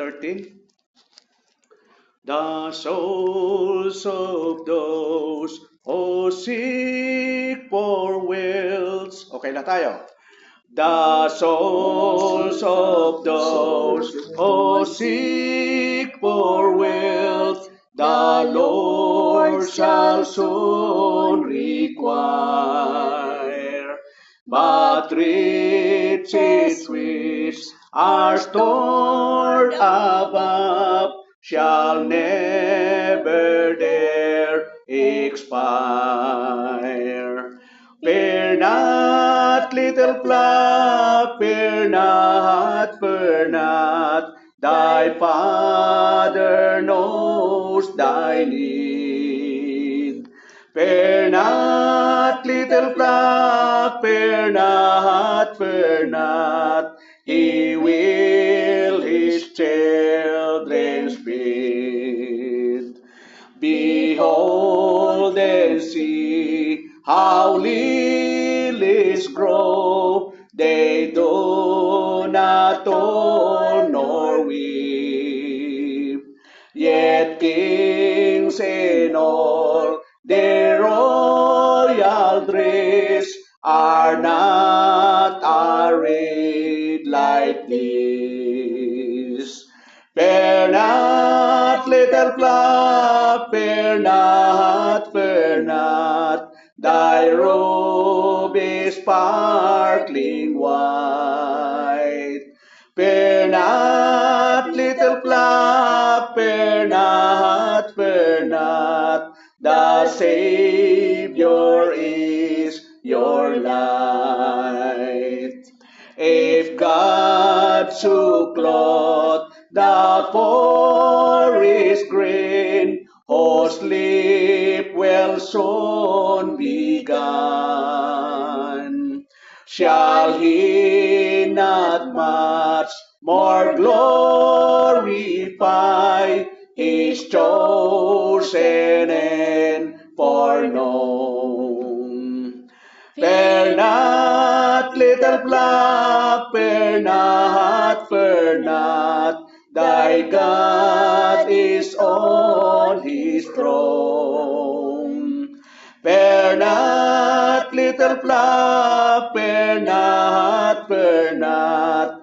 13. The souls of those who seek for wealth. Okay na tayo. The souls of those who seek for wealth, the Lord shall soon require. But riches which are stored above shall never dare expire. Fear not, little flock, fear not, fear not. Thy Father knows thy need. Fear not, little flock, fear not, fear not. He will his children feed. Behold and see how lilies grow. They do not toil nor weep. Yet kings and all their royal dress are not arrayed like this. Fear not, little flock, fear not, fear not. Thy robe is sparkling white. Fear not, little flock, fear not, fear not. The Savior is your light. If God should clothe the forest green, whose sleep will soon be gone, shall he not much more glorify his chosen and foreknown? Fear not, little flock, fear not, fear not. Thy God is on his throne. Fear not, little flock, fear not, fear not.